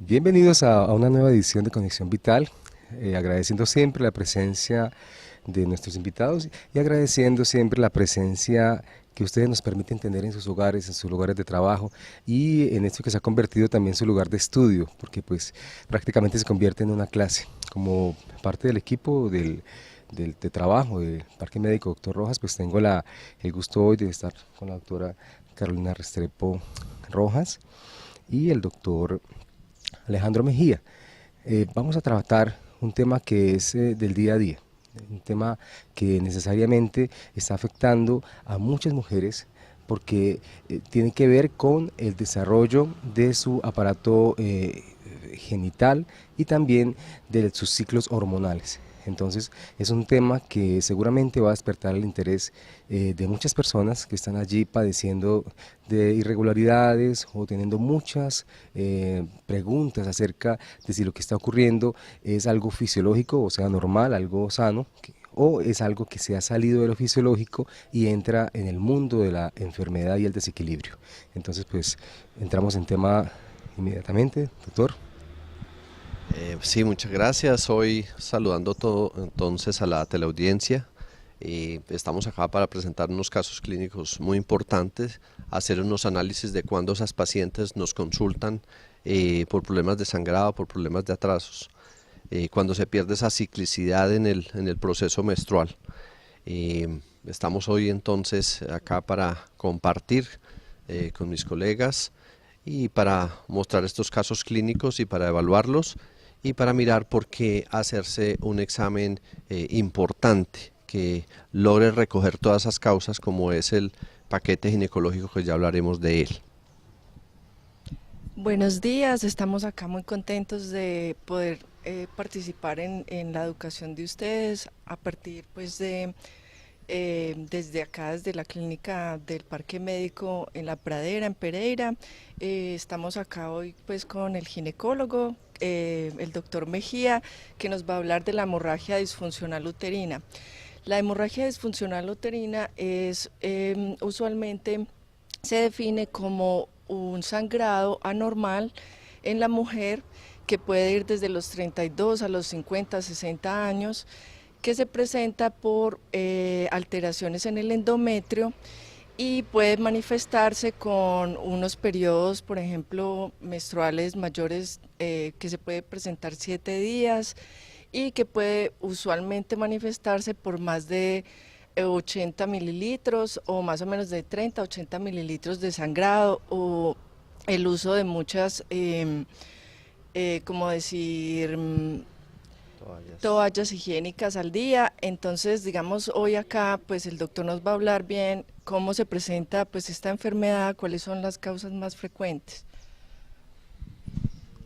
Bienvenidos a una nueva edición de Conexión Vital, agradeciendo siempre la presencia de nuestros invitados y agradeciendo siempre la presencia que ustedes nos permiten tener en sus hogares, en sus lugares de trabajo y en esto que se ha convertido también su lugar de estudio, porque pues prácticamente se convierte en una clase. Como parte del equipo de trabajo del Parque Médico Doctor Rojas, pues tengo el gusto hoy de estar con la doctora Carolina Restrepo Rojas y el doctor Alejandro Mejía. Vamos a tratar un tema que es del día a día, un tema que necesariamente está afectando a muchas mujeres porque tiene que ver con el desarrollo de su aparato genital y también de sus ciclos hormonales. Entonces es un tema que seguramente va a despertar el interés de muchas personas que están allí padeciendo de irregularidades o teniendo muchas preguntas acerca de si lo que está ocurriendo es algo fisiológico, o sea, normal, algo sano, o es algo que se ha salido de lo fisiológico y entra en el mundo de la enfermedad y el desequilibrio. Entonces, pues entramos en tema inmediatamente, doctor. Sí, muchas gracias. Hoy saludando todo entonces a la teleaudiencia. Estamos acá para presentar unos casos clínicos muy importantes, hacer unos análisis de cuándo esas pacientes nos consultan por problemas de sangrado, por problemas de atrasos, cuando se pierde esa ciclicidad en el proceso menstrual. Estamos hoy entonces acá para compartir con mis colegas y para mostrar estos casos clínicos y para evaluarlos y para mirar por qué hacerse un examen importante que logre recoger todas esas causas como es el paquete ginecológico que ya hablaremos de él. Buenos días, estamos acá muy contentos de poder participar en la educación de ustedes a partir pues de desde acá, desde la clínica del Parque Médico en La Pradera, en Pereira. Estamos acá hoy pues con el ginecólogo, el doctor Mejía, que nos va a hablar de la hemorragia disfuncional uterina. La hemorragia disfuncional uterina es usualmente se define como un sangrado anormal en la mujer que puede ir desde los 32 a los 50, 60 años, que se presenta por alteraciones en el endometrio y puede manifestarse con unos periodos, por ejemplo, menstruales mayores, que se puede presentar 7 días y que puede usualmente manifestarse por más de 80 mililitros o más o menos de 30 a 80 mililitros de sangrado o el uso de muchas, como decir, Toallas. toallas higiénicas al día. Entonces, digamos, hoy acá, pues el doctor nos va a hablar bien cómo se presenta pues esta enfermedad, cuáles son las causas más frecuentes.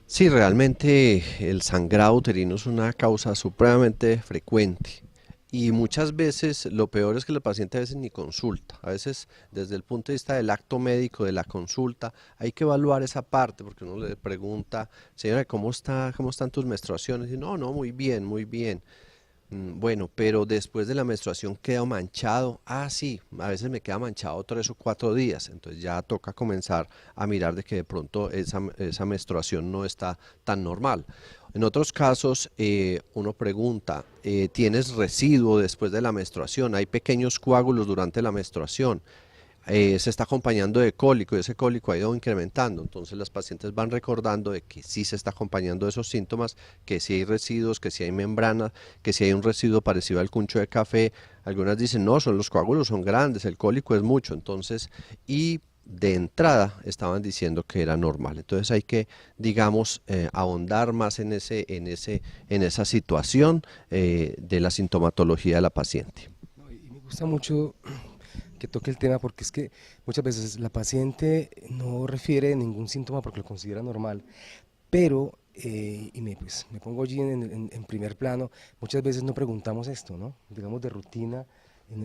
Sí, realmente el sangrado uterino es una causa supremamente frecuente y muchas veces lo peor es que el paciente a veces ni consulta. A veces desde el punto de vista del acto médico, de la consulta, hay que evaluar esa parte porque uno le pregunta, señora, ¿cómo está, cómo están tus menstruaciones? Y no, no, muy bien, muy bien. Bueno, pero después de la menstruación queda manchado. Ah, sí, a veces me queda manchado 3 o 4 días. Entonces ya toca comenzar a mirar de que de pronto esa menstruación no está tan normal. En otros casos, uno pregunta, ¿tienes residuo después de la menstruación? ¿Hay pequeños coágulos durante la menstruación? Se está acompañando de cólico y ese cólico ha ido incrementando. Entonces las pacientes van recordando de que sí se está acompañando de esos síntomas, que sí hay residuos, que sí hay membranas, que sí hay un residuo parecido al cuncho de café. Algunas dicen, no, son los coágulos, son grandes, el cólico es mucho. Entonces, y de entrada estaban diciendo que era normal. Entonces hay que, digamos, ahondar más en esa situación de la sintomatología de la paciente. No, y me gusta mucho que toque el tema porque es que muchas veces la paciente no refiere ningún síntoma porque lo considera normal, pero, pues, me pongo allí en primer plano, muchas veces no preguntamos esto, ¿no? Digamos de rutina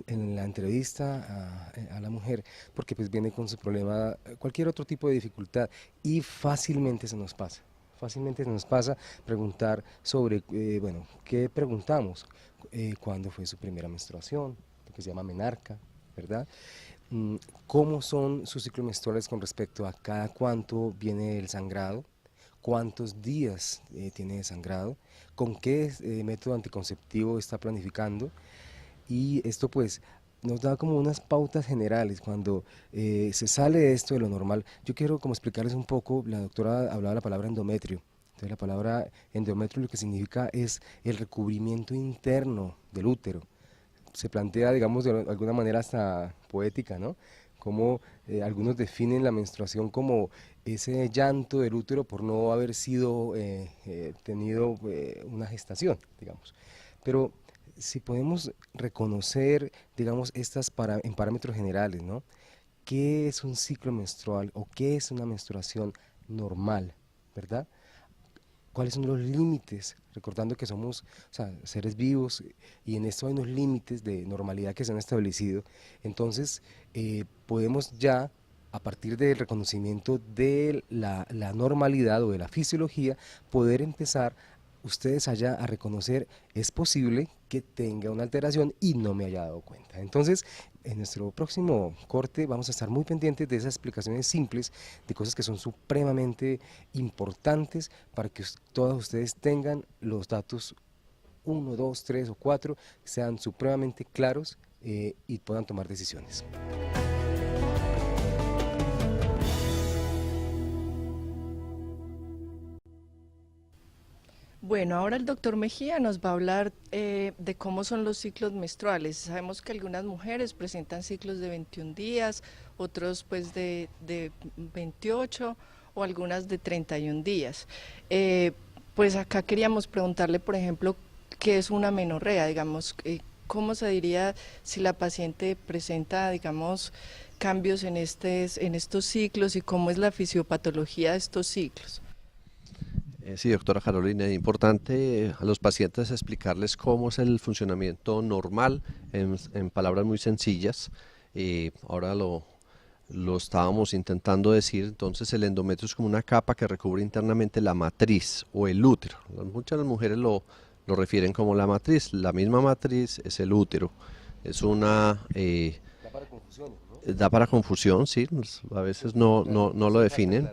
en la entrevista a la mujer, porque pues viene con su problema, cualquier otro tipo de dificultad, y fácilmente se nos pasa. Fácilmente se nos pasa preguntar sobre, bueno, ¿qué preguntamos? ¿Cuándo fue su primera menstruación? Lo que se llama menarca, ¿verdad? Mm, ¿Cómo son sus ciclos menstruales con respecto a cada cuánto viene el sangrado? cuántos días tiene de sangrado, con qué método anticonceptivo está planificando, y esto pues nos da como unas pautas generales cuando se sale de esto de lo normal. Yo quiero como explicarles un poco, la doctora hablaba de la palabra endometrio. Entonces la palabra endometrio lo que significa es el recubrimiento interno del útero. Se plantea, digamos, de alguna manera hasta poética, ¿no? Como algunos definen la menstruación como ese llanto del útero por no haber sido tenido una gestación, digamos. Pero si podemos reconocer, digamos, en parámetros generales, ¿no? ¿Qué es un ciclo menstrual o qué es una menstruación normal, verdad? ¿Cuáles son los límites? Recordando que somos, o sea, seres vivos y en esto hay unos límites de normalidad que se han establecido. Entonces, podemos ya, a partir del reconocimiento de la normalidad o de la fisiología, poder empezar ustedes allá a reconocer, es posible que tenga una alteración y no me haya dado cuenta. Entonces, en nuestro próximo corte vamos a estar muy pendientes de esas explicaciones simples, de cosas que son supremamente importantes para que todos ustedes tengan los datos 1, 2, 3 o 4, sean supremamente claros y puedan tomar decisiones. Bueno, ahora el doctor Mejía nos va a hablar de cómo son los ciclos menstruales. Sabemos que algunas mujeres presentan ciclos de 21 días, otros pues de 28 o algunas de 31 días. Pues acá queríamos preguntarle, por ejemplo, qué es una menorrea, digamos, cómo se diría si la paciente presenta, digamos, cambios en estos ciclos y cómo es la fisiopatología de estos ciclos. Sí, doctora Carolina, es importante a los pacientes explicarles cómo es el funcionamiento normal en palabras muy sencillas. Ahora lo estábamos intentando decir. Entonces el endometrio es como una capa que recubre internamente la matriz o el útero. Muchas mujeres lo refieren como la matriz. La misma matriz es el útero. Es una... Da para confusión, ¿no? Da para confusión, sí, a veces no lo definen.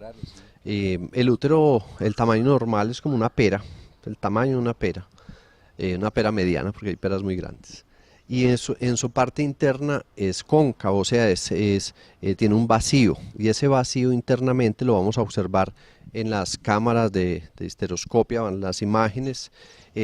El útero, el tamaño normal es como una pera, el tamaño de una pera mediana, porque hay peras muy grandes. Y en su parte interna es cóncavo, o sea, tiene un vacío, y ese vacío internamente lo vamos a observar en las cámaras de histeroscopia, en las imágenes.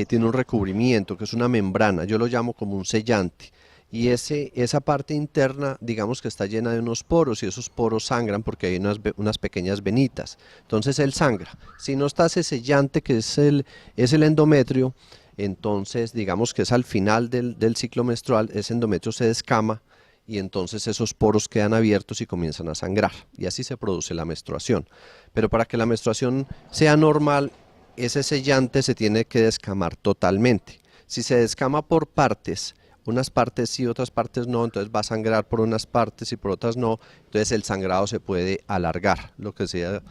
Tiene un recubrimiento, que es una membrana, yo lo llamo como un sellante. Y esa parte interna, digamos que está llena de unos poros, y esos poros sangran porque hay unas pequeñas venitas. Entonces él sangra. Si no está ese sellante, que es el endometrio, entonces digamos que es al final del ciclo menstrual, ese endometrio se descama y entonces esos poros quedan abiertos y comienzan a sangrar. Y así se produce la menstruación. Pero para que la menstruación sea normal, ese sellante se tiene que descamar totalmente. Si se descama por partes, unas partes sí, otras partes no, entonces va a sangrar por unas partes y por otras no, entonces el sangrado se puede alargar, lo que decía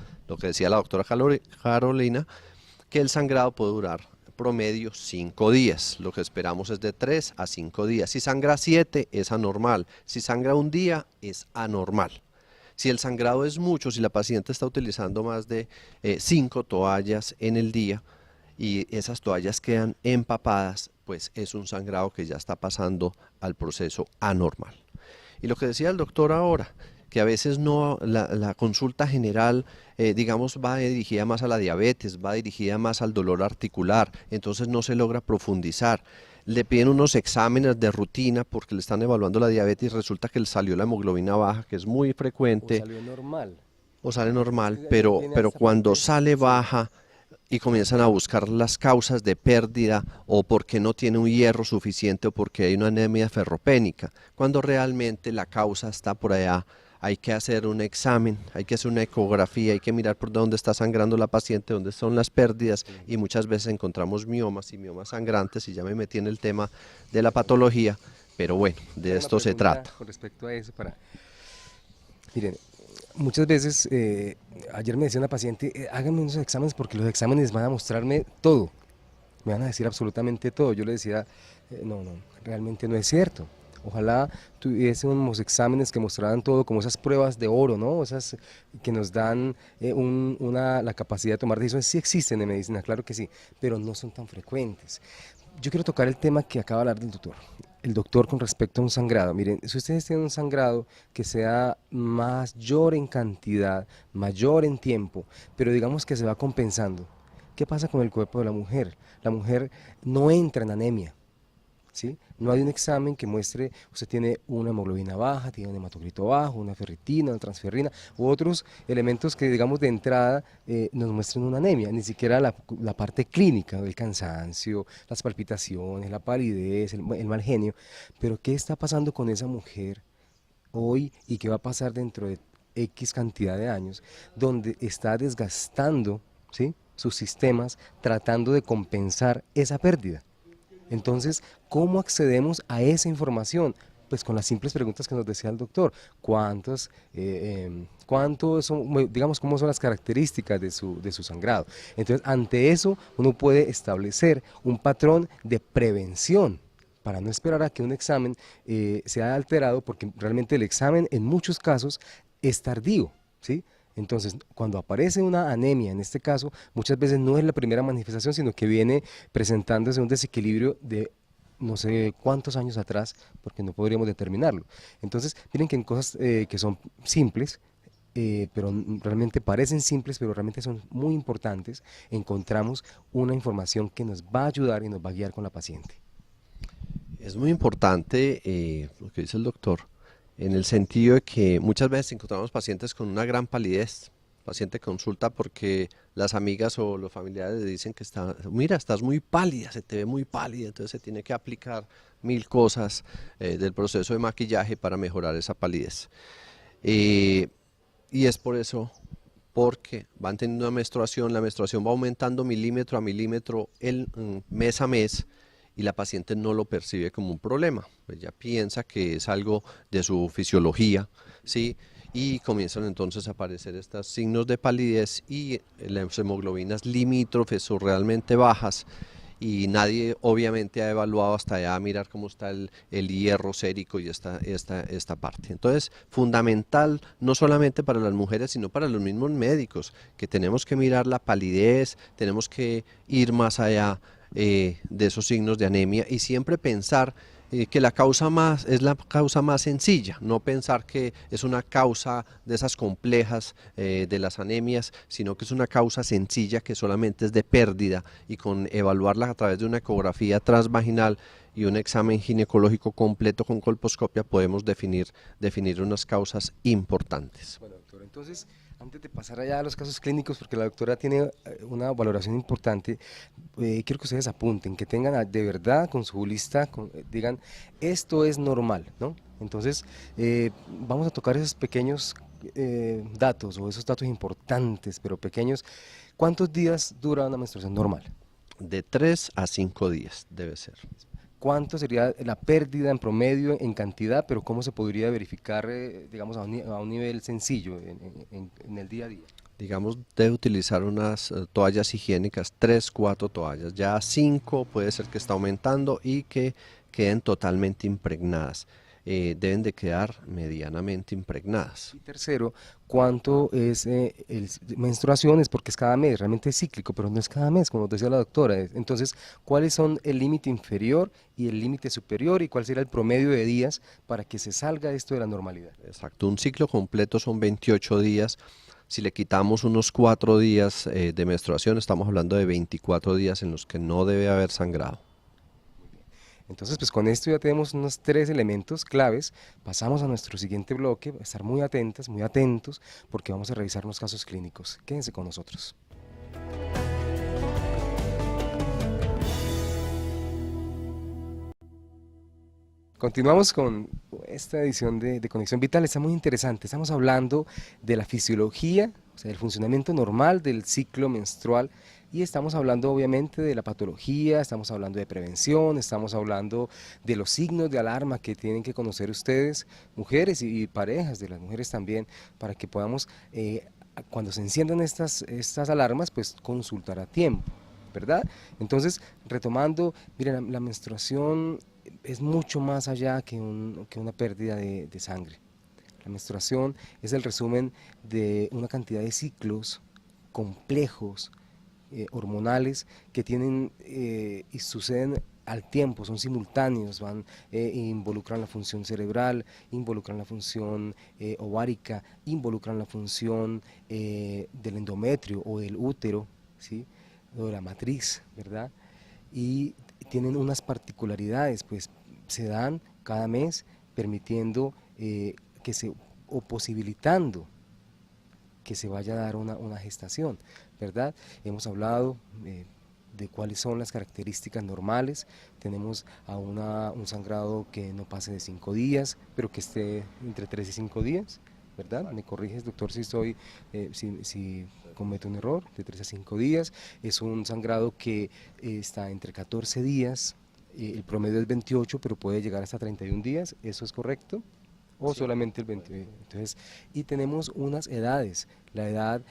la doctora Carolina, que el sangrado puede durar promedio 5 días, lo que esperamos es de 3 a 5 días, si sangra 7 es anormal, si sangra un día es anormal. Si el sangrado es mucho, si la paciente está utilizando más de 5 toallas en el día, y esas toallas quedan empapadas, pues es un sangrado que ya está pasando al proceso anormal. Y lo que decía el doctor ahora, que a veces no, la consulta general, digamos, va dirigida más a la diabetes, va dirigida más al dolor articular, entonces no se logra profundizar. Le piden unos exámenes de rutina porque le están evaluando la diabetes y resulta que le salió la hemoglobina baja, que es muy frecuente. O salió normal. O sale normal, pero cuando sale baja, y comienzan a buscar las causas de pérdida o porque no tiene un hierro suficiente o porque hay una anemia ferropénica, cuando realmente la causa está por allá. Hay que hacer un examen, hay que hacer una ecografía, hay que mirar por dónde está sangrando la paciente, dónde son las pérdidas, y muchas veces encontramos miomas y miomas sangrantes, y ya me metí en el tema de la patología, pero bueno, de esto se trata. Con respecto a eso, miren, muchas veces, ayer me decía una paciente, háganme unos exámenes porque los exámenes van a mostrarme todo, me van a decir absolutamente todo. Yo le decía, no, realmente no es cierto. Ojalá tuviésemos exámenes que mostraran todo, como esas pruebas de oro, ¿no? Esas que nos dan la capacidad de tomar decisiones. Sí existen en medicina, claro que sí, pero no son tan frecuentes. Yo quiero tocar el tema que acaba de hablar del doctor. El doctor con respecto a un sangrado. Miren, si ustedes tienen un sangrado que sea mayor en cantidad, mayor en tiempo, pero digamos que se va compensando, ¿qué pasa con el cuerpo de la mujer? La mujer no entra en anemia. ¿Sí? No hay un examen que muestre, usted tiene una hemoglobina baja, tiene un hematocrito bajo, una ferritina, una transferrina, u otros elementos que, digamos, de entrada nos muestren una anemia, ni siquiera la parte clínica, el cansancio, las palpitaciones, la palidez, el mal genio. Pero ¿qué está pasando con esa mujer hoy y qué va a pasar dentro de X cantidad de años, donde está desgastando, ¿sí?, sus sistemas tratando de compensar esa pérdida? Entonces, ¿cómo accedemos a esa información? Pues con las simples preguntas que nos decía el doctor. ¿Cuántos son, digamos, cómo son las características de su sangrado? Entonces, ante eso, uno puede establecer un patrón de prevención para no esperar a que un examen sea alterado, porque realmente el examen en muchos casos es tardío, ¿sí? Entonces, cuando aparece una anemia, en este caso, muchas veces no es la primera manifestación, sino que viene presentándose un desequilibrio de no sé cuántos años atrás, porque no podríamos determinarlo. Entonces, miren que en cosas que son simples, pero realmente parecen simples, pero realmente son muy importantes, encontramos una información que nos va a ayudar y nos va a guiar con la paciente. Es muy importante lo que dice el doctor, en el sentido de que muchas veces encontramos pacientes con una gran palidez. El paciente consulta porque las amigas o los familiares le dicen que mira, estás muy pálida, se te ve muy pálida, entonces se tiene que aplicar 1000 cosas del proceso de maquillaje para mejorar esa palidez. Y es por eso, porque van teniendo una menstruación, la menstruación va aumentando milímetro a milímetro mes a mes, y la paciente no lo percibe como un problema. Ella piensa que es algo de su fisiología, ¿sí? Y comienzan entonces a aparecer estos signos de palidez y las hemoglobinas limítrofes o realmente bajas, y nadie obviamente ha evaluado hasta allá mirar cómo está el hierro sérico y esta parte. Entonces, fundamental no solamente para las mujeres, sino para los mismos médicos, que tenemos que mirar la palidez, tenemos que ir más allá de esos signos de anemia, y siempre pensar que es la causa más sencilla, no pensar que es una causa de esas complejas de las anemias, sino que es una causa sencilla que solamente es de pérdida, y con evaluarla a través de una ecografía transvaginal y un examen ginecológico completo con colposcopia podemos definir unas causas importantes. Bueno, doctor, entonces, antes de pasar allá a los casos clínicos, porque la doctora tiene una valoración importante, quiero que ustedes apunten, que tengan de verdad con su lista, digan, esto es normal, ¿no? Entonces, vamos a tocar esos pequeños datos, o esos datos importantes, pero pequeños. ¿Cuántos días dura una menstruación normal? De 3 a 5 días debe ser. ¿Cuánto sería la pérdida en promedio en cantidad, pero cómo se podría verificar, digamos, a un nivel sencillo en el día a día? Digamos, debe utilizar unas toallas higiénicas, 3, 4 toallas, ya 5 puede ser que está aumentando, y que queden totalmente impregnadas. Deben de quedar medianamente impregnadas. Y tercero, ¿cuánto es menstruaciones? Porque es cada mes, realmente es cíclico, pero no es cada mes, como decía la doctora. Entonces, ¿cuáles son el límite inferior y el límite superior, y cuál será el promedio de días para que se salga esto de la normalidad? Exacto, un ciclo completo son 28 días. Si le quitamos unos 4 días de menstruación, estamos hablando de 24 días en los que no debe haber sangrado. Entonces, pues con esto ya tenemos unos 3 elementos claves. Pasamos a nuestro siguiente bloque, estar muy atentas, muy atentos, porque vamos a revisar unos casos clínicos. Quédense con nosotros. Continuamos con esta edición de Conexión Vital. Está muy interesante. Estamos hablando de la fisiología, o sea, del funcionamiento normal del ciclo menstrual, y estamos hablando obviamente de la patología, estamos hablando de prevención, estamos hablando de los signos de alarma que tienen que conocer ustedes, mujeres y parejas de las mujeres también, para que podamos, cuando se enciendan estas alarmas, pues consultar a tiempo, ¿verdad? Entonces, retomando, miren, la menstruación es mucho más allá que una pérdida de sangre. La menstruación es el resumen de una cantidad de ciclos complejos, hormonales, que tienen y suceden al tiempo, son simultáneos, involucran la función cerebral, involucran la función ovárica, involucran la función del endometrio o del útero, ¿sí? O de la matriz, ¿verdad? Y tienen unas particularidades, pues se dan cada mes permitiendo o posibilitando que se vaya a dar una gestación, ¿verdad? Hemos hablado de cuáles son las características normales. Tenemos un sangrado que no pase de 5 días, pero que esté entre 3 y 5 días, ¿verdad? Me corriges, doctor, si cometo un error, de 3 a 5 días. Es un sangrado que está entre 14 días, el promedio es 28, pero puede llegar hasta 31 días, ¿eso es correcto? O sí, solamente el 20. Entonces, y tenemos unas edades. La edad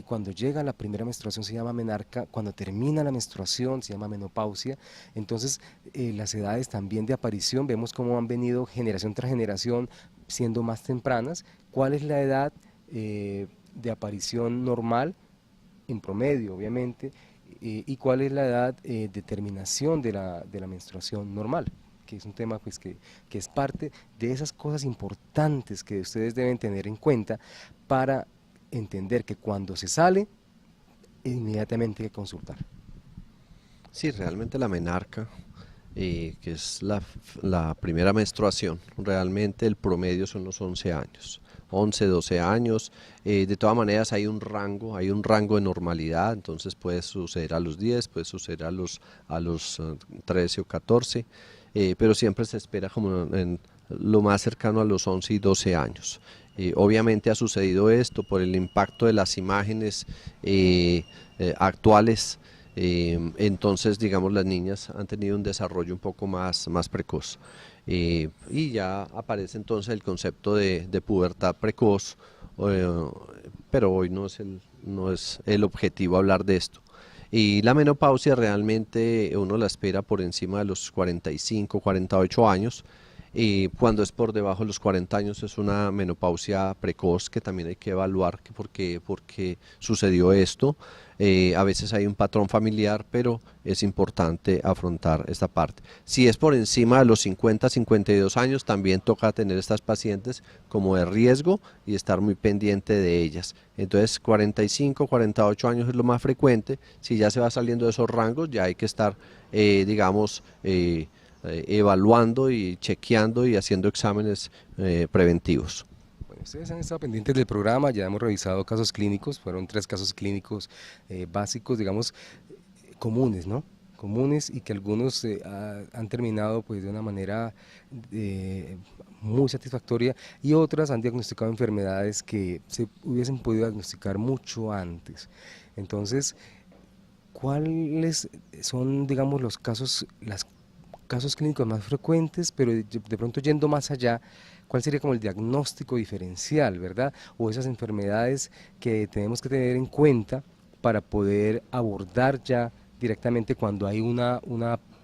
cuando llega la primera menstruación se llama menarca, cuando termina la menstruación se llama menopausia. Entonces, las edades también de aparición, vemos cómo han venido generación tras generación siendo más tempranas. ¿Cuál es la edad de aparición normal, en promedio, obviamente? ¿Y cuál es la edad de terminación de la menstruación normal? Que es un tema pues que es parte de esas cosas importantes que ustedes deben tener en cuenta para entender que cuando se sale, inmediatamente hay que consultar. Sí, realmente la menarca, que es la primera menstruación, realmente el promedio son los 11 años. 11, 12 años, de todas maneras hay un rango de normalidad, entonces puede suceder a los 10, puede suceder a los 13 o 14, pero siempre se espera como en lo más cercano a los 11 y 12 años. Obviamente ha sucedido esto por el impacto de las imágenes actuales, entonces digamos las niñas han tenido un desarrollo un poco más precoz. Y ya aparece entonces el concepto de pubertad precoz, pero hoy no es el objetivo hablar de esto. Y la menopausia realmente uno la espera por encima de los 45, 48 años. Y cuando es por debajo de los 40 años es una menopausia precoz que también hay que evaluar porque sucedió esto. A veces hay un patrón familiar, pero es importante afrontar esta parte. Si es por encima de los 50, 52 años, también toca tener estas pacientes como de riesgo y estar muy pendiente de ellas. Entonces 45, 48 años es lo más frecuente. Si ya se va saliendo de esos rangos, ya hay que estar, evaluando y chequeando y haciendo exámenes preventivos. Bueno, ustedes han estado pendientes del programa, ya hemos revisado casos clínicos, fueron 3 casos clínicos básicos, digamos, comunes, ¿no? Comunes, y que algunos han terminado pues de una manera muy satisfactoria, y otras han diagnosticado enfermedades que se hubiesen podido diagnosticar mucho antes. Entonces, ¿cuáles son, digamos, los casos clínicos más frecuentes, pero de pronto yendo más allá, cuál sería como el diagnóstico diferencial, ¿verdad? O esas enfermedades que tenemos que tener en cuenta para poder abordar ya directamente cuando hay una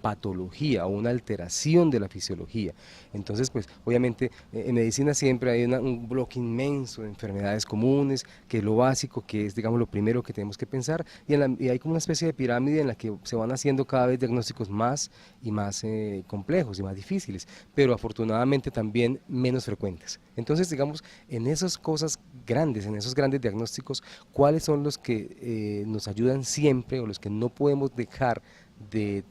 patología o una alteración de la fisiología. Entonces, pues obviamente en medicina siempre hay un bloque inmenso de enfermedades comunes, que es lo básico, que es, digamos, lo primero que tenemos que pensar, y hay como una especie de pirámide en la que se van haciendo cada vez diagnósticos más y más complejos y más difíciles, pero afortunadamente también menos frecuentes. Entonces, digamos, en esas cosas grandes, en esos grandes diagnósticos, ¿cuáles son los que nos ayudan siempre, o los que no podemos dejar de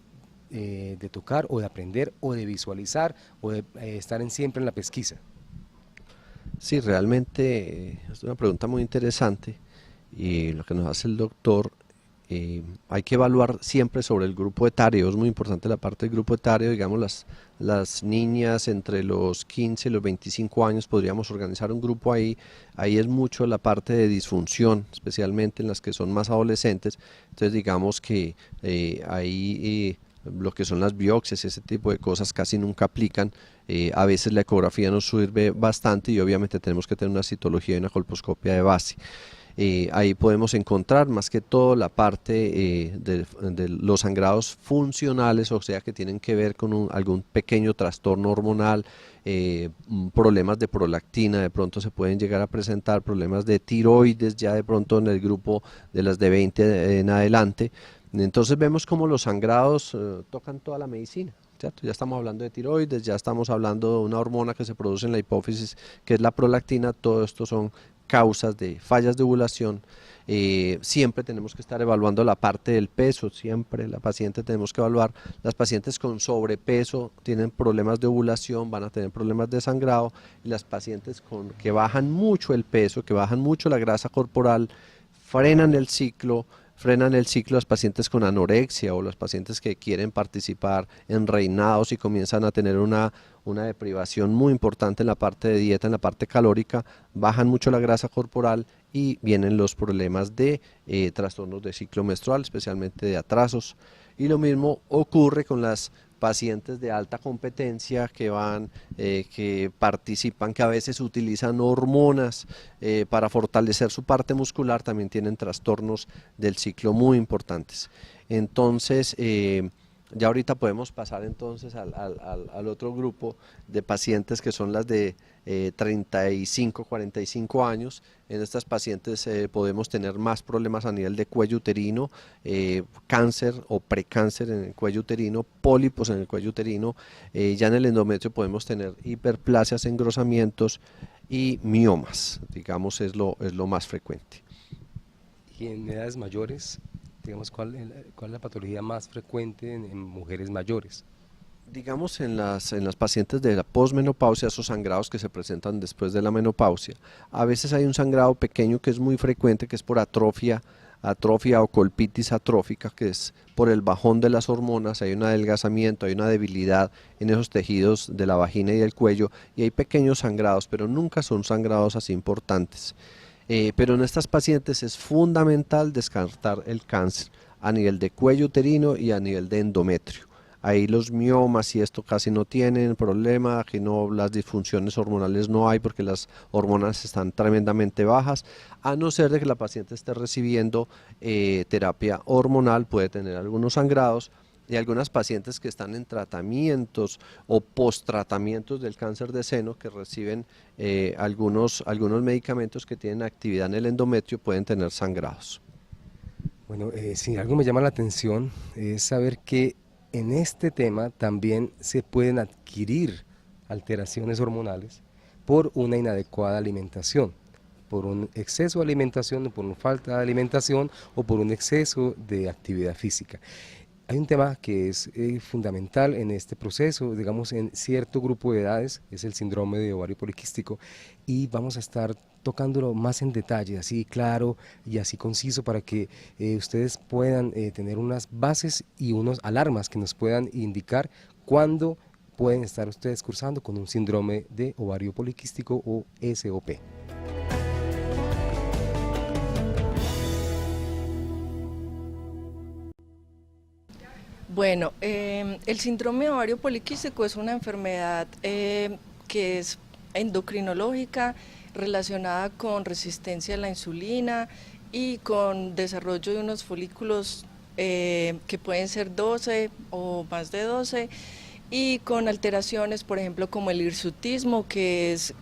tocar, o de aprender, o de visualizar, o de estar siempre en la pesquisa? Sí, realmente es una pregunta muy interesante y lo que nos hace el doctor, hay que evaluar siempre sobre el grupo etario, es muy importante la parte del grupo etario, digamos las niñas entre los 15 y los 25 años podríamos organizar un grupo ahí es mucho la parte de disfunción, especialmente en las que son más adolescentes, entonces digamos que ahí lo que son las biopsias, ese tipo de cosas casi nunca aplican, a veces la ecografía nos sirve bastante y obviamente tenemos que tener una citología y una colposcopia de base. Ahí podemos encontrar más que todo la parte de los sangrados funcionales, o sea que tienen que ver con algún pequeño trastorno hormonal, problemas de prolactina, de pronto se pueden llegar a presentar problemas de tiroides ya de pronto en el grupo de las de 20 en adelante. Entonces vemos como los sangrados tocan toda la medicina, ¿cierto? Ya estamos hablando de tiroides, ya estamos hablando de una hormona que se produce en la hipófisis, que es la prolactina. Todo esto son causas de fallas de ovulación. Siempre tenemos que estar evaluando la parte del peso, siempre la paciente tenemos que evaluar. Las pacientes con sobrepeso tienen problemas de ovulación, van a tener problemas de sangrado, y las pacientes que bajan mucho el peso, que bajan mucho la grasa corporal, frenan el ciclo, las pacientes con anorexia o las pacientes que quieren participar en reinados y comienzan a tener una deprivación muy importante en la parte de dieta, en la parte calórica, bajan mucho la grasa corporal y vienen los problemas de trastornos de ciclo menstrual, especialmente de atrasos. Y lo mismo ocurre con las pacientes de alta competencia que participan, que a veces utilizan hormonas para fortalecer su parte muscular, también tienen trastornos del ciclo muy importantes. Entonces, ya ahorita podemos pasar entonces al otro grupo de pacientes, que son las de 35, 45 años. En estas pacientes podemos tener más problemas a nivel de cuello uterino, cáncer o precáncer en el cuello uterino, pólipos en el cuello uterino. Ya en el endometrio podemos tener hiperplasias, engrosamientos y miomas, digamos, es lo más frecuente. Y en edades mayores, digamos, ¿cuál es la patología más frecuente en mujeres mayores? Digamos, en las pacientes de la posmenopausia, esos sangrados que se presentan después de la menopausia, a veces hay un sangrado pequeño que es muy frecuente, que es por atrofia o colpitis atrófica, que es por el bajón de las hormonas. Hay un adelgazamiento, hay una debilidad en esos tejidos de la vagina y del cuello, y hay pequeños sangrados, pero nunca son sangrados así importantes. Pero en estas pacientes es fundamental descartar el cáncer a nivel de cuello uterino y a nivel de endometrio. Ahí los miomas y esto casi no tienen problema, aquí no, las disfunciones hormonales no hay porque las hormonas están tremendamente bajas, a no ser de que la paciente esté recibiendo terapia hormonal, puede tener algunos sangrados. Y algunas pacientes que están en tratamientos o post-tratamientos del cáncer de seno, que reciben algunos medicamentos que tienen actividad en el endometrio, pueden tener sangrados. Bueno, si algo me llama la atención es saber que en este tema también se pueden adquirir alteraciones hormonales por una inadecuada alimentación, por un exceso de alimentación, por una falta de alimentación o por un exceso de actividad física. Hay un tema que es fundamental en este proceso, digamos, en cierto grupo de edades, es el síndrome de ovario poliquístico, y vamos a estar tocándolo más en detalle, así claro y así conciso, para que ustedes puedan tener unas bases y unas alarmas que nos puedan indicar cuándo pueden estar ustedes cursando con un síndrome de ovario poliquístico o SOP. Bueno, el síndrome de ovario poliquístico es una enfermedad que es endocrinológica, relacionada con resistencia a la insulina y con desarrollo de unos folículos que pueden ser 12 o más de 12, y con alteraciones, por ejemplo, como el hirsutismo, que es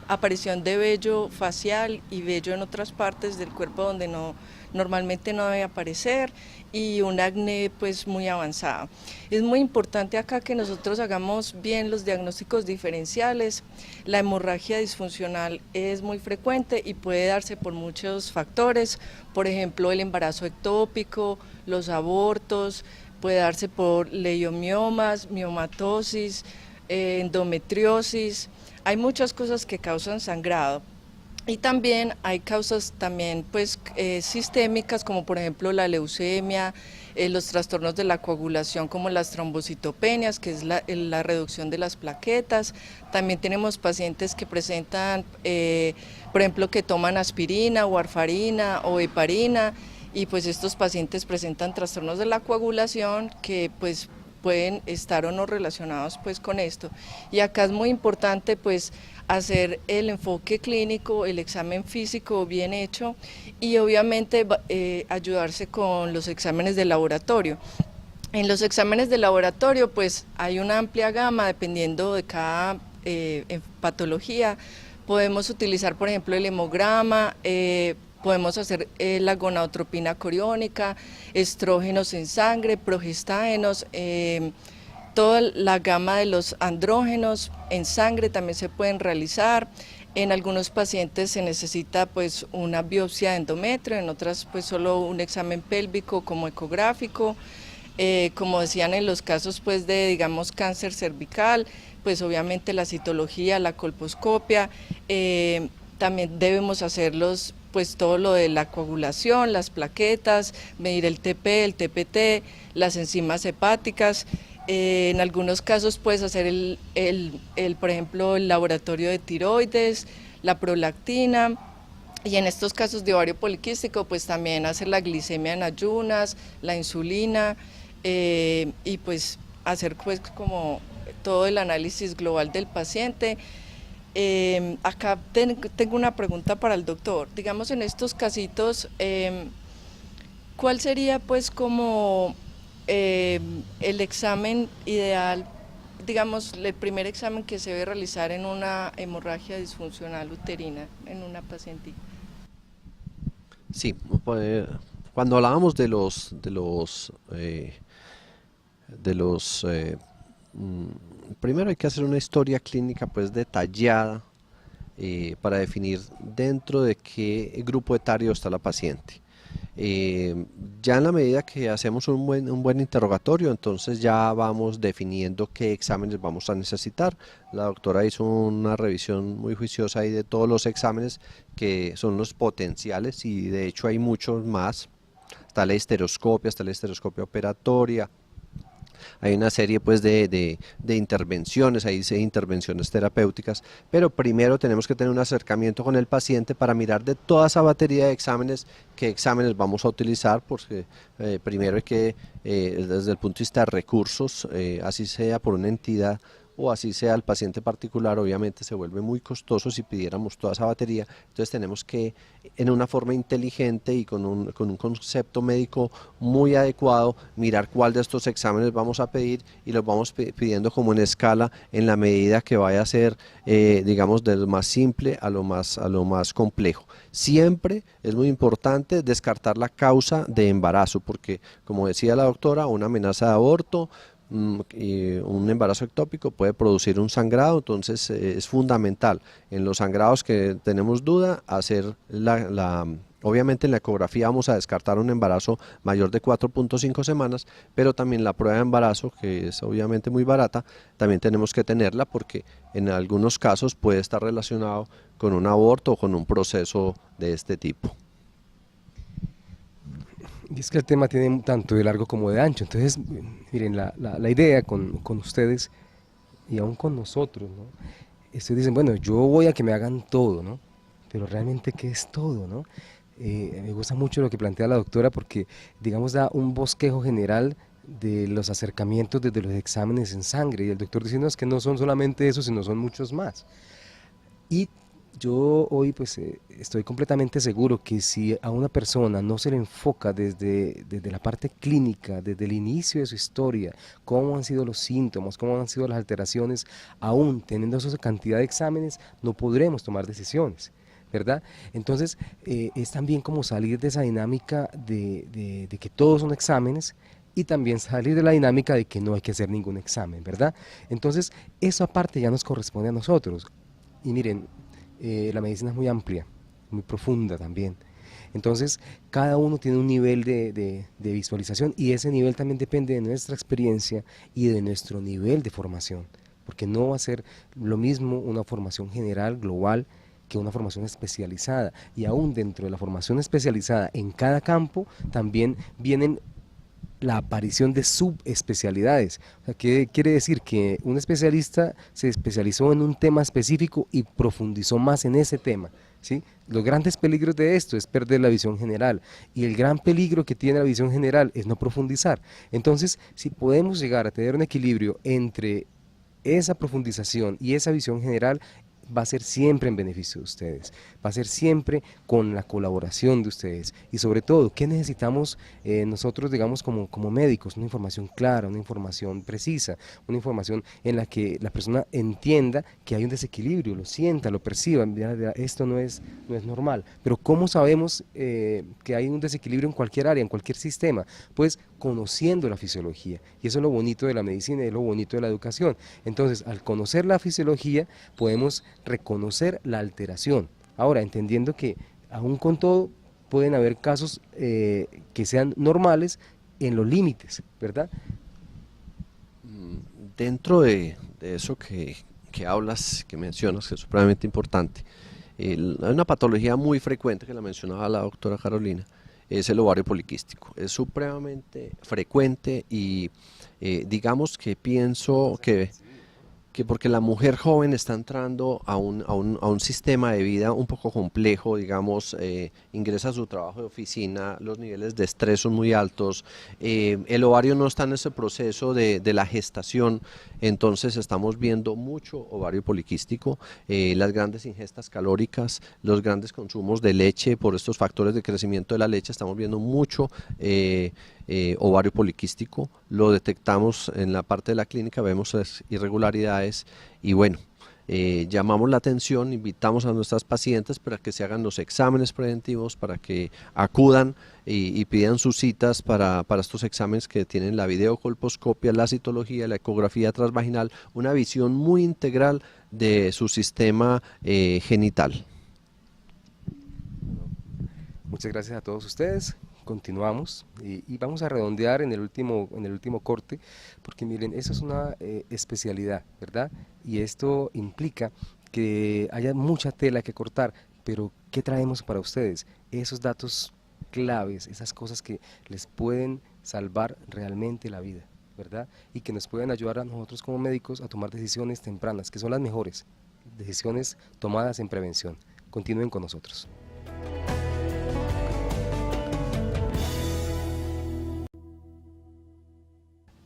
aparición de vello facial y vello en otras partes del cuerpo donde normalmente no debe aparecer, y un acné pues muy avanzado. Es muy importante acá que nosotros hagamos bien los diagnósticos diferenciales. La hemorragia disfuncional es muy frecuente y puede darse por muchos factores, por ejemplo el embarazo ectópico, los abortos, puede darse por leiomiomas, miomatosis, endometriosis. Hay muchas cosas que causan sangrado. Y también hay causas pues sistémicas, como por ejemplo la leucemia, los trastornos de la coagulación como las trombocitopenias, que es la reducción de las plaquetas. También tenemos pacientes que presentan, por ejemplo, que toman aspirina o warfarina o heparina, y pues estos pacientes presentan trastornos de la coagulación que pues pueden estar o no relacionados pues con esto. Y acá es muy importante pues hacer el enfoque clínico, el examen físico bien hecho y obviamente ayudarse con los exámenes de laboratorio. En los exámenes de laboratorio pues hay una amplia gama dependiendo de cada patología. Podemos utilizar por ejemplo el hemograma, podemos hacer la gonadotropina coriónica, estrógenos en sangre, progestágenos, toda la gama de los andrógenos en sangre también se pueden realizar. En algunos pacientes se necesita pues una biopsia de endometrio, en otras pues solo un examen pélvico como ecográfico. Como decían en los casos pues de digamos cáncer cervical, pues obviamente la citología, la colposcopia, también debemos hacerlos pues todo lo de la coagulación, las plaquetas, medir el TP, el TPT, las enzimas hepáticas. En algunos casos puedes hacer por ejemplo el laboratorio de tiroides, la prolactina, y en estos casos de ovario poliquístico pues también hacer la glicemia en ayunas, la insulina, y pues hacer pues como todo el análisis global del paciente. Acá tengo una pregunta para el doctor. Digamos en estos casitos, ¿cuál sería pues como el examen ideal, digamos el primer examen que se debe realizar en una hemorragia disfuncional uterina en una paciente? Sí, cuando hablábamos primero hay que hacer una historia clínica pues detallada para definir dentro de qué grupo etario está la paciente. Ya en la medida que hacemos un buen interrogatorio, entonces ya vamos definiendo qué exámenes vamos a necesitar. La doctora hizo una revisión muy juiciosa ahí de todos los exámenes que son los potenciales y de hecho hay muchos más. Está la histeroscopia operatoria. Hay una serie pues de intervenciones, ahí dice intervenciones terapéuticas, pero primero tenemos que tener un acercamiento con el paciente para mirar de toda esa batería de exámenes, qué exámenes vamos a utilizar, porque primero hay que, desde el punto de vista de recursos, así sea por una entidad o así sea el paciente particular, obviamente se vuelve muy costoso si pidiéramos toda esa batería. Entonces tenemos que, en una forma inteligente y con un concepto médico muy adecuado, mirar cuál de estos exámenes vamos a pedir y los vamos pidiendo como en escala en la medida que vaya a ser, digamos, de lo más simple a lo más complejo. Siempre es muy importante descartar la causa de embarazo, porque como decía la doctora, una amenaza de aborto, y un embarazo ectópico puede producir un sangrado, entonces es fundamental en los sangrados que tenemos duda hacer obviamente en la ecografía vamos a descartar un embarazo mayor de 4.5 semanas, pero también la prueba de embarazo, que es obviamente muy barata, también tenemos que tenerla porque en algunos casos puede estar relacionado con un aborto o con un proceso de este tipo. Y es que el tema tiene tanto de largo como de ancho, entonces miren, la idea con ustedes y aún con nosotros, ¿no? Ustedes dicen, bueno, yo voy a que me hagan todo, ¿no? Pero realmente, ¿qué es todo, no? Me gusta mucho lo que plantea la doctora porque, digamos, da un bosquejo general de los acercamientos desde los exámenes en sangre, y el doctor diciendo es que no son solamente eso, sino son muchos más. Y yo hoy pues estoy completamente seguro que si a una persona no se le enfoca desde la parte clínica, desde el inicio de su historia, cómo han sido los síntomas, cómo han sido las alteraciones, aún teniendo esa cantidad de exámenes, no podremos tomar decisiones, ¿verdad? Entonces es también como salir de esa dinámica de que todos son exámenes, y también salir de la dinámica de que no hay que hacer ningún examen, ¿verdad? Entonces esa parte ya nos corresponde a nosotros. Y miren, la medicina es muy amplia, muy profunda también. Entonces, cada uno tiene un nivel de visualización y ese nivel también depende de nuestra experiencia y de nuestro nivel de formación, porque no va a ser lo mismo una formación general, global, que una formación especializada. Y aún dentro de la formación especializada en cada campo también vienen la aparición de subespecialidades. O sea, ¿qué quiere decir? Que un especialista se especializó en un tema específico y profundizó más en ese tema, ¿sí? Los grandes peligros de esto es perder la visión general, y el gran peligro que tiene la visión general es no profundizar. Entonces, si podemos llegar a tener un equilibrio entre esa profundización y esa visión general, va a ser siempre en beneficio de ustedes, va a ser siempre con la colaboración de ustedes y sobre todo, ¿qué necesitamos nosotros, digamos, como médicos? Una información clara, una información precisa, una información en la que la persona entienda que hay un desequilibrio, lo sienta, lo perciba, esto no es normal, pero ¿cómo sabemos que hay un desequilibrio en cualquier área, en cualquier sistema? Pues conociendo la fisiología, y eso es lo bonito de la medicina y es lo bonito de la educación. Entonces, al conocer la fisiología, podemos reconocer la alteración. Ahora, entendiendo que aún con todo pueden haber casos que sean normales en los límites, ¿verdad? Dentro de eso que hablas, que mencionas, que es supremamente importante, hay una patología muy frecuente que la mencionaba la doctora Carolina, es el ovario poliquístico. Es supremamente frecuente y digamos que pienso que porque la mujer joven está entrando a un sistema de vida un poco complejo, digamos, ingresa a su trabajo de oficina, los niveles de estrés son muy altos, el ovario no está en ese proceso de la gestación, entonces estamos viendo mucho ovario poliquístico, las grandes ingestas calóricas, los grandes consumos de leche por estos factores de crecimiento de la leche, estamos viendo mucho ovario poliquístico, lo detectamos en la parte de la clínica, vemos las irregularidades y bueno, llamamos la atención, invitamos a nuestras pacientes para que se hagan los exámenes preventivos, para que acudan y pidan sus citas para estos exámenes que tienen la videocolposcopia, la citología, la ecografía transvaginal, una visión muy integral de su sistema genital. Muchas gracias a todos ustedes. Continuamos y vamos a redondear en el último corte, porque miren, eso es una especialidad, ¿verdad? Y esto implica que haya mucha tela que cortar, pero ¿qué traemos para ustedes? Esos datos claves, esas cosas que les pueden salvar realmente la vida, ¿verdad? Y que nos pueden ayudar a nosotros como médicos a tomar decisiones tempranas, que son las mejores, decisiones tomadas en prevención. Continúen con nosotros.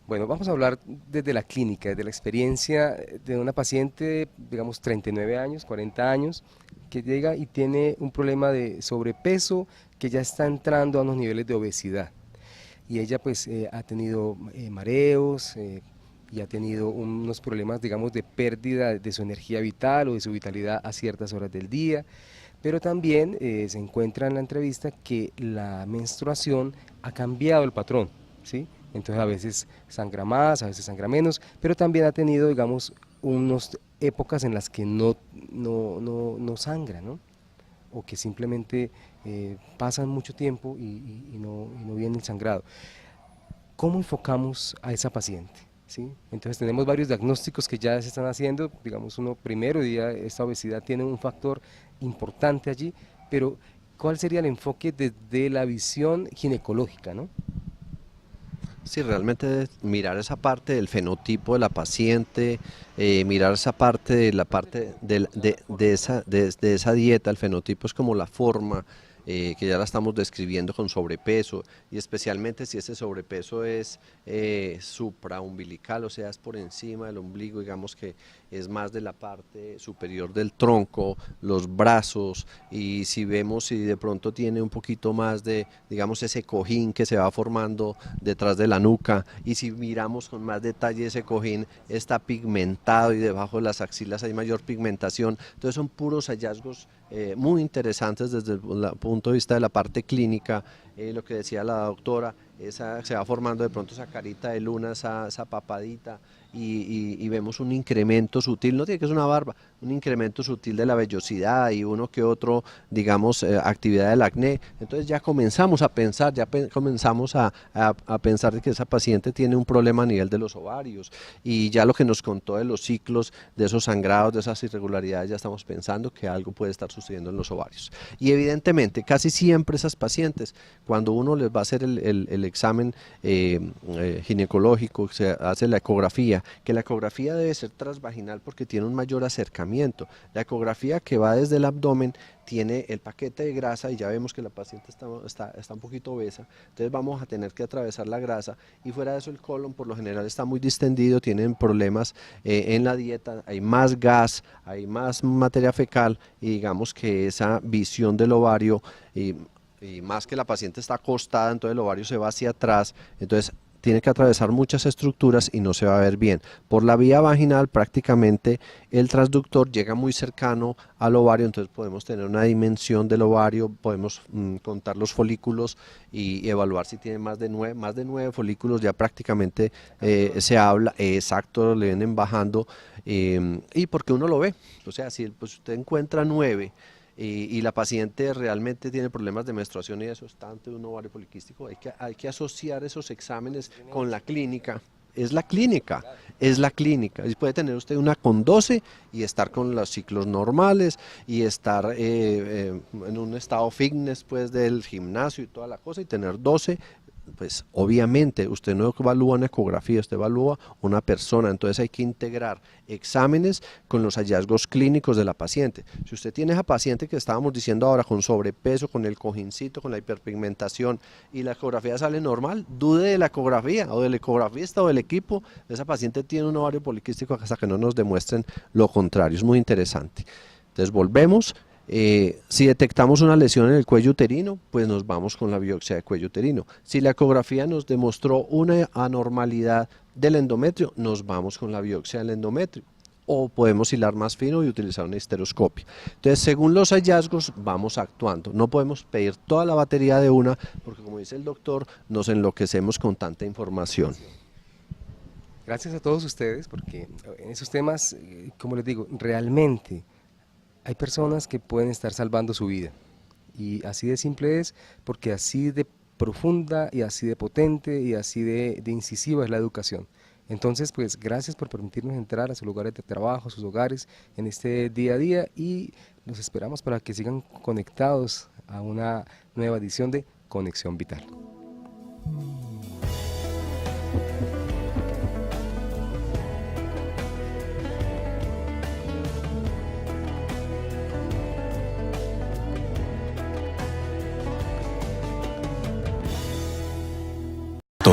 Bueno, vamos a hablar desde la clínica, desde la experiencia de una paciente, digamos 39 años, 40 años, que llega y tiene un problema de sobrepeso que ya está entrando a unos niveles de obesidad. Y ella pues ha tenido mareos y ha tenido unos problemas, digamos, de pérdida de su energía vital o de su vitalidad a ciertas horas del día. Pero también se encuentra en la entrevista que la menstruación ha cambiado el patrón, ¿sí? Entonces a veces sangra más, a veces sangra menos, pero también ha tenido, digamos, unas épocas en las que no sangra, ¿no? O que simplemente pasan mucho tiempo y no viene el sangrado. ¿Cómo enfocamos a esa paciente? ¿Sí? Entonces tenemos varios diagnósticos que ya se están haciendo, digamos uno primero, esta obesidad tiene un factor importante allí, pero ¿cuál sería el enfoque desde la visión ginecológica, ¿no? Sí, realmente mirar esa parte del fenotipo de la paciente, mirar esa parte de esa dieta, el fenotipo es como la forma que ya la estamos describiendo con sobrepeso y especialmente si ese sobrepeso es supraumbilical, o sea, es por encima del ombligo, digamos que es más de la parte superior del tronco, los brazos y si vemos si de pronto tiene un poquito más de, digamos, ese cojín que se va formando detrás de la nuca y si miramos con más detalle ese cojín está pigmentado y debajo de las axilas hay mayor pigmentación, entonces son puros hallazgos muy interesantes desde el punto de vista de la parte clínica, lo que decía la doctora, se va formando de pronto esa carita de luna, esa papadita y vemos un incremento sutil, no tiene que ser una barba, un incremento sutil de la vellosidad y uno que otro, digamos, actividad del acné, entonces ya comenzamos a pensar, comenzamos a pensar de que esa paciente tiene un problema a nivel de los ovarios y ya lo que nos contó de los ciclos, de esos sangrados, de esas irregularidades, ya estamos pensando que algo puede estar sucediendo en los ovarios. Y evidentemente, casi siempre esas pacientes, cuando uno les va a hacer el examen ginecológico, se hace la ecografía, que la ecografía debe ser transvaginal porque tiene un mayor acercamiento tratamiento. La ecografía que va desde el abdomen tiene el paquete de grasa y ya vemos que la paciente está un poquito obesa, entonces vamos a tener que atravesar la grasa, y fuera de eso el colon por lo general está muy distendido, tienen problemas en la dieta, hay más gas, hay más materia fecal, y digamos que esa visión del ovario, y más que la paciente está acostada, entonces el ovario se va hacia atrás, entonces tiene que atravesar muchas estructuras y no se va a ver bien. Por la vía vaginal prácticamente el transductor llega muy cercano al ovario, entonces podemos tener una dimensión del ovario, podemos contar los folículos y evaluar si tiene más de 9 folículos, ya prácticamente se habla, exacto, le vienen bajando, y porque uno lo ve, o sea, si pues usted encuentra 9, y la paciente realmente tiene problemas de menstruación y eso está ante un ovario poliquístico, hay que asociar esos exámenes con la clínica. Es la clínica, es la clínica. Y puede tener usted una con 12 y estar con los ciclos normales y estar en un estado fitness pues del gimnasio y toda la cosa, y tener 12. Pues obviamente usted no evalúa una ecografía, usted evalúa una persona, entonces hay que integrar exámenes con los hallazgos clínicos de la paciente. Si usted tiene esa paciente que estábamos diciendo ahora con sobrepeso, con el cojincito, con la hiperpigmentación, y la ecografía sale normal, dude de la ecografía o del ecografista o del equipo, esa paciente tiene un ovario poliquístico hasta que no nos demuestren lo contrario. Es muy interesante. Entonces volvemos. Si detectamos una lesión en el cuello uterino, pues nos vamos con la biopsia de cuello uterino. Si la ecografía nos demostró una anormalidad del endometrio, nos vamos con la biopsia del endometrio. O podemos hilar más fino y utilizar una histeroscopia. Entonces, según los hallazgos, vamos actuando. No podemos pedir toda la batería de una, porque como dice el doctor, nos enloquecemos con tanta información. Gracias a todos ustedes, porque en esos temas, como les digo, realmente hay personas que pueden estar salvando su vida, y así de simple es, porque así de profunda y así de potente y así de incisiva es la educación. Entonces, pues gracias por permitirnos entrar a sus lugares de trabajo, a sus hogares en este día a día, y los esperamos para que sigan conectados a una nueva edición de Conexión Vital.